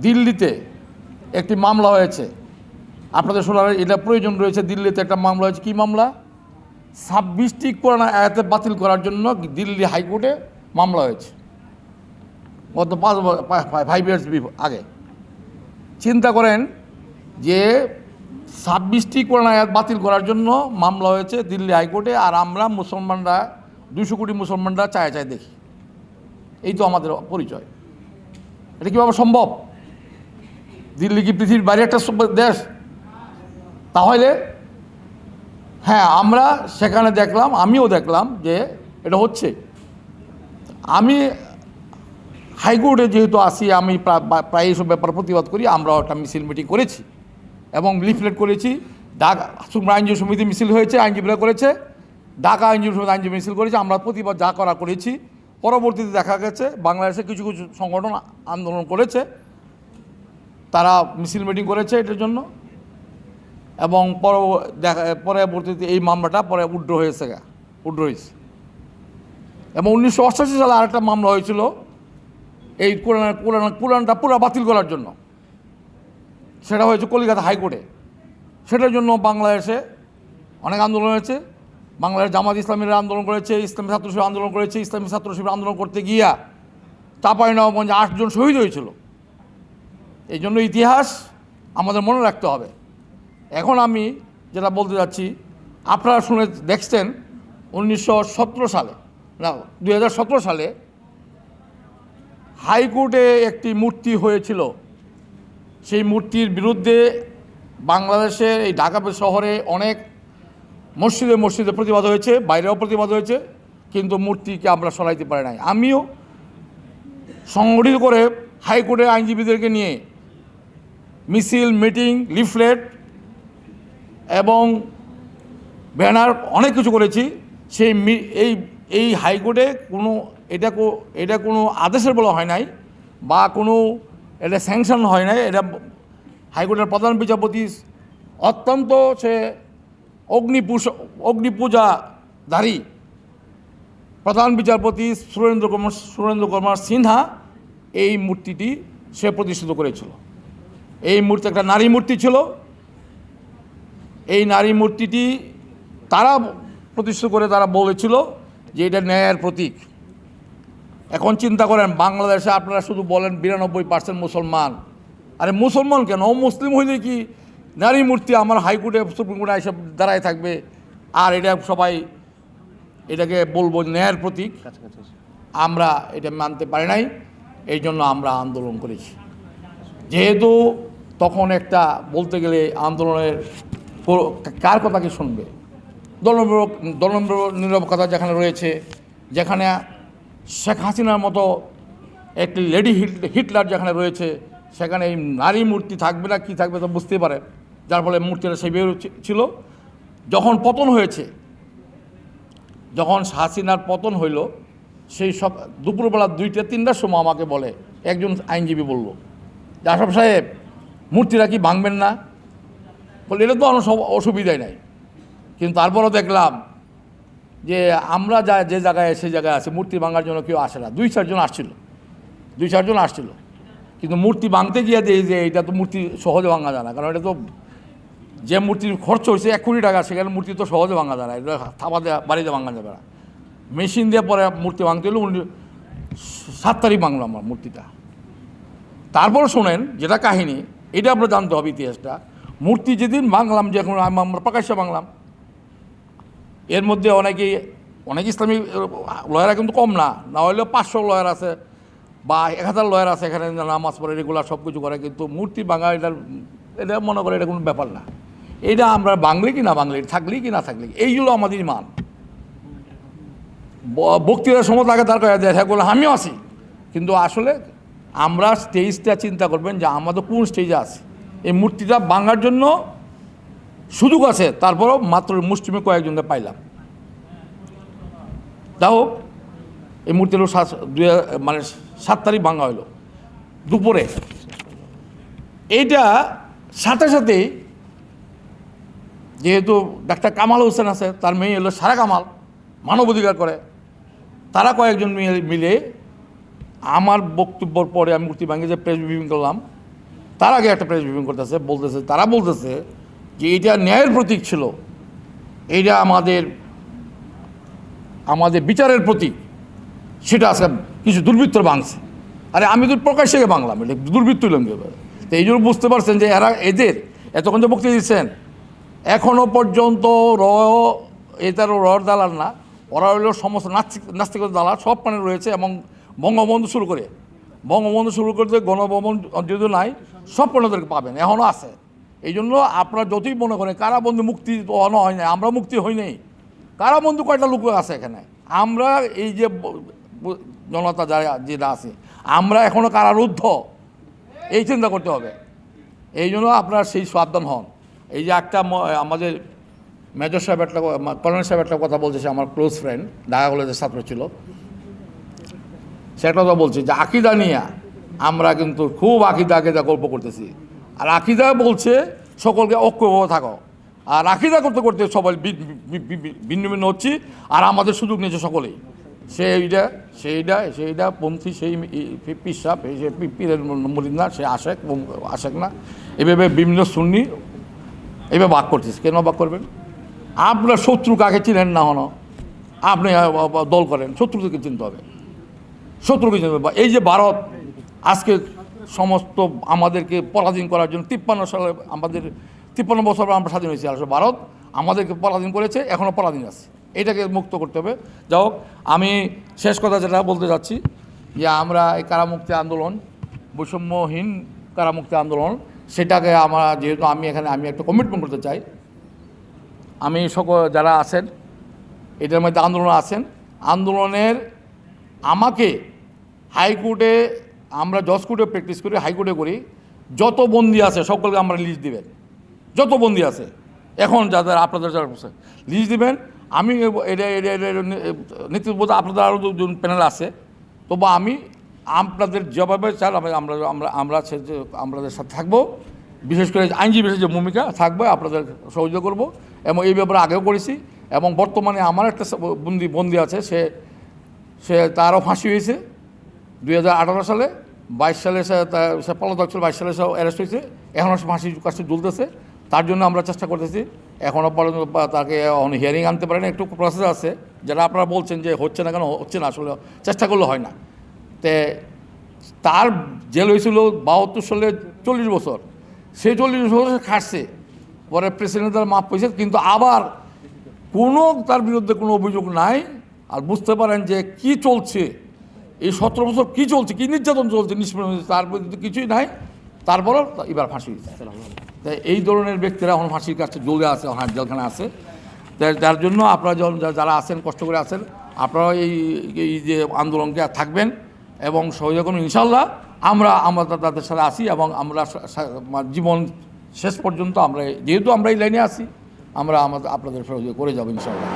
দিল্লিতে একটি মামলা হয়েছে, আপনাদের শোনার এটা প্রয়োজন রয়েছে। দিল্লিতে একটা মামলা হয়েছে। কী মামলা? 26টি কোরআন আয়াতে বাতিল করার জন্য দিল্লি হাইকোর্টে মামলা হয়েছে গত 5 ইয়ার্স আগে। চিন্তা করেন যে 26টি কোরআন আয়াত বাতিল করার জন্য মামলা হয়েছে দিল্লি হাইকোর্টে, আর আমরা মুসলমানরা 200 কোটি মুসলমানরা চায় চায় দেখি। এই তো আমাদের পরিচয়। এটা কীভাবে সম্ভব? দিল্লি কি পৃথিবীর বাইরে একটা দেশ? তাহলে হ্যাঁ, আমরা সেখানে দেখলাম, আমিও দেখলাম যে এটা হচ্ছে। আমি হাইকোর্টে যেহেতু আসি, আমি প্রায় এইসব ব্যাপার প্রতিবাদ করি। আমরাও একটা মিছিল মিটিং করেছি এবং লিফলেট করেছি। ঢাকা আইনজীবী সমিতি মিছিল হয়েছে, আইনজীবীরা করেছে। ঢাকা আইনজীবী সমিতি আইনজীবী মিছিল করেছে। আমরা প্রতিবাদ যা করা করেছি। পরবর্তীতে দেখা গেছে বাংলাদেশে কিছু কিছু সংগঠন আন্দোলন করেছে, তারা মিছিল মিটিং করেছে এটার জন্য, এবং পরবর্তীতে এই মামলাটা পরে উড্র হয়েছে। এবং 1988 সালে আরেকটা মামলা হয়েছিল এই কোরআনটা পুরো বাতিল করার জন্য। সেটা হয়েছে কলকাতা হাইকোর্টে। সেটার জন্য বাংলাদেশে অনেক আন্দোলন হয়েছে। বাংলাদেশ জামাত ইসলামীরা আন্দোলন করেছে, ইসলামী ছাত্র শিবির আন্দোলন করেছে। ইসলামী ছাত্র শিবির আন্দোলন করতে গিয়া চাঁপাইনবাবগঞ্জে 8 জন শহীদ হয়েছিল। এই জন্য ইতিহাস আমাদের মনে রাখতে হবে। এখন আমি যেটা বলতে যাচ্ছি, আপনারা শুনে দেখছেন 2017 সালে হাইকোর্টে একটি মূর্তি হয়েছিল। সেই মূর্তির বিরুদ্ধে বাংলাদেশে এই ঢাকা শহরে অনেক মসজিদে প্রতিবাদ হয়েছে, বাইরেও প্রতিবাদ হয়েছে, কিন্তু মূর্তিকে আমরা সরাইতে পারি নাই। আমিও সংগঠিত করে হাইকোর্টের আইনজীবীদেরকে নিয়ে মিছিল, মিটিং, লিফলেট এবং ব্যানার অনেক কিছু করেছি। সেই এই হাইকোর্টে এটা কোনো আদেশের বলা হয় নাই, বা কোনো এটা স্যাংশন হয় নাই। এটা হাইকোর্টের প্রধান বিচারপতি অত্যন্ত সে অগ্নিপূজাধারী প্রধান বিচারপতি সুরেন্দ্র কুমার সিনহা এই মূর্তিটি সে প্রতিষ্ঠিত করেছিল। এই মূর্তি একটা নারী মূর্তি ছিল। এই নারী মূর্তিটি তারা প্রতিষ্ঠা করে তারা বলেছিল যে এটা ন্যায়ের প্রতীক। এখন চিন্তা করেন, বাংলাদেশে আপনারা শুধু বলেন 92% মুসলমান। আরে মুসলমান কেন, মুসলিম হইলে কি নারী মূর্তি আমার হাইকোর্টে সুপ্রিম কোর্টে এসব দাঁড়ায় থাকবে, আর এটা সবাই এটাকে বলবো ন্যায়ের প্রতীক? আমরা এটা মানতে পারি নাই। এই জন্য আমরা আন্দোলন করেছি। যেহেতু তখন একটা বলতে গেলে আন্দোলনের কার কথা কি শুনবে, দলনিরপেক্ষতা যেখানে রয়েছে, যেখানে শেখ হাসিনার মতো একটি লেডি হিটলার যেখানে রয়েছে, সেখানে এই নারী মূর্তি থাকবে না কি থাকবে তো বুঝতেই পারে। যার ফলে মূর্তিটা সেভাবে ছিল। যখন পতন হয়েছে, যখন হাসিনার পতন হইল, সেই সব দুপুরবেলা 2টা-3টার সময় আমাকে বলে একজন আইনজীবী, বলল যে আশরাফ সাহেব, মূর্তিটা কি ভাঙবেন না? বলে এটা তো সব অসুবিধাই নাই। কিন্তু তারপরও দেখলাম যে আমরা যে জায়গায় সেই জায়গায় আছে, মূর্তি ভাঙার জন্য কেউ আসে না। 2-4 জন আসছিল, কিন্তু মূর্তি ভাঙতে গিয়ে যে এটা তো মূর্তি সহজে ভাঙা যায় না, কারণ এটা তো যে মূর্তির খরচ হয়েছে 1 কোটি টাকা, সেখানে মূর্তি তো সহজে ভাঙা যায় না। এটা থাবা দেওয়া বাড়িতে ভাঙা যাবে না, মেশিন দিয়ে পরে মূর্তি ভাঙতে হলো। 7 তারিখ ভাঙলো আমার মূর্তিটা। তারপর শোনেন যেটা কাহিনী, এটা আমরা জানতে হবে ইতিহাসটা। মূর্তি যেদিন ভাঙলাম, যে এখন আমরা প্রকাশ্যে ভাঙলাম, এর মধ্যে অনেক ইসলামী লয়াররা কিন্তু কম না হলেও 500 লয়ার আছে বা 1000 লয়ার আছে এখানে, নামাজ পড়ে রেগুলার সব কিছু করে। কিন্তু মূর্তি ভাঙা এটা মনে করে এটা কোনো ব্যাপার না। এটা আমরা বাংলি কি না বাংলি, থাকলেই কি না থাকলেই, এইগুলো আমাদের ইমান। বক্তৃতার সময় তাকে তার কাছে দেখা করলে আমিও আছি, কিন্তু আসলে আমরা স্টেজটা চিন্তা করবেন যে আমাদের কোন স্টেজে আছে। এই মূর্তিটা ভাঙার জন্য সুযোগ আছে, তারপরও মাত্র মুসলিমে কয়েকজনকে পাইলাম। যাই হোক, এই মূর্তিটা 7 তারিখ ভাঙা হইল দুপুরে। এইটা সাথে সাথেই যেহেতু ডাক্তার কামাল হোসেন আছে, তার মেয়ে হলো সারা কামাল, মানবাধিকার করে, তারা কয়েকজন মিলে আমার বক্তব্যর পরে আমি মূর্তি ভাঙে যে প্রেস ব্রিফিং করলাম, তার আগে একটা প্রেস ব্রিফিং করতেছে, তারা বলতেছে যে এটা ন্যায়ের প্রতীক ছিল, এইটা আমাদের বিচারের প্রতীক, সেটা আজকে কিছু দুর্বৃত্ত ভাঙছে। আরে আমি তো প্রকাশ্যে বাংলাম, এটা দুর্বৃত্ত লঙ্ঘি। তো এই জন্য বুঝতে পারছেন যে এদের এতক্ষণ যে বক্তৃতা দিচ্ছেন, এখনও পর্যন্ত এটারও রড দালাল না, ওরা হইল সমস্ত নাস্তিকতা দালাল, সব মানে রয়েছে। এবং বঙ্গবন্ধু শুরু করে গণভবন যদি নাই, সব পণ্যদেরকে পাবেন, এখনও আছে। এই জন্য আপনারা যতই মনে করেন কারাবন্দী মুক্তি হয় না, আমরা মুক্তি হই নাই। কারাবন্দী কয়টা লোক আছে এখানে, আমরা এই যে জনতা যেটা আছে, আমরা এখনও কারারুদ্ধ, এই চিন্তা করতে হবে। এই জন্য আপনারা সেই সাবধান হন। এই যে একটা আমাদের মেজর সাহেব একটা কর্নেল সাহেব একটা কথা বলছে, সে আমার ক্লোজ ফ্রেন্ড, ঢাকা কলেজের ছাত্র ছিল, সে একটা কথা বলছে যে আকিদা নিয়ে আমরা কিন্তু খুব আকিদা গল্প করতেছি। আর আকিদা বলছে সকলকে ঐক্যভাবে থাকো, আর আকিদা করতে করতে সবাই ভিন্ন ভিন্ন হচ্ছি, আর আমাদের সুযোগ নিয়েছে সকলেই। সেইটা পন্থী, সেই পিসাব, সে পীরের মরিদ না, সে আশেক না, এভাবে বিভিন্ন সুন্নি এভাবে বাক করতেছে। কেন বাক করবেন? আপনার শত্রু কাকে চিনেন না হন, আপনি দল করেন, শত্রুকে চিনতে হবে, শত্রুকে চিনতে হবে। এই যে ভারত আজকে সমস্ত আমাদেরকে পরাধীন করার জন্য 53 সালে, আমাদের 53 বছর আমরা স্বাধীন হয়েছি, আসলে ভারত আমাদেরকে পরাধীন করেছে, এখনও পরাধীন আছে, এটাকে মুক্ত করতে হবে। যাই হোক, আমি শেষ কথা যেটা বলতে যাচ্ছি যে আমরা এই কারামুক্তি আন্দোলন, বৈষম্যহীন কারামুক্তি আন্দোলন, সেটাকে আমরা যেহেতু আমি একটা কমিটমেন্ট করতে চাই। আমি সকল যারা আছেন এটার মধ্যে আন্দোলনের আমাকে হাইকোর্টে, আমরা জজ কোর্টে প্র্যাকটিস করি, হাইকোর্টে করি, যত বন্দী আছে সকলকে আমরা লিস্ট দিবেন, যত বন্দী আছে এখন যাদের আপনাদের যারা লিস্ট দিবেন। আমি এটা নেতৃত্ব বলতে আপনাদের আরও দুজন প্যানেল আছে, তবু আমি আপনাদের যেভাবে চান আমাদের সাথে থাকবো, বিশেষ করে আইনজীবী যে ভূমিকা থাকবে, আপনাদের সহযোগিতা করব। এবং এই ব্যাপারে আগেও করেছি। এবং বর্তমানে আমার একটা বন্দী আছে, সে তারও ফাঁসি হয়েছে 2018 সালে, 22 সালে সে পলাতক ছিল, 22 সালে সে অ্যারেস্ট হয়েছে, এখনও সে ফাঁসির কাজটি ঝুলতেছে। তার জন্য আমরা চেষ্টা করতেছি, এখনও পর্যন্ত তাকে হিয়ারিং আনতে পারেন, একটু প্রসেস আছে। যারা আপনারা বলছেন যে হচ্ছে না, কেন হচ্ছে না, আসলে চেষ্টা করলে হয় না। তার জেল হয়েছিল 72 সালে 40 বছর, সেই 40 বছর সে খাটছে, পরে প্রেসিডেন্ট তার মাফ পেয়েছে, কিন্তু আবার তার বিরুদ্ধে কোনো অভিযোগ নাই। আর বুঝতে পারেন যে কি চলছে, এই 17 বছর কি চলছে, কি নির্যাতন চলছে, নিষ্পীড়ন হয়েছে, তার বিরুদ্ধে কিছুই নাই, তারপরও এবার ফাঁসি হয়েছে। তাই এই ধরনের ব্যক্তিরা এখন ফাঁসির কাছে জ্বলে আছে, এখন জেলখানে আছে। যার জন্য আপনারা যারা আছেন, কষ্ট করে আছেন, আপনারা এই যে আন্দোলনকে থাকবেন এবং সহযোগিতা করুন। ইনশাল্লাহ আমরা তাদের সাথে আসি, এবং আমরা জীবন শেষ পর্যন্ত যেহেতু আমরা এই লাইনে আছি, আমরা আপনাদের সহযোগিতা করে যাবো ইনশাল্লাহ।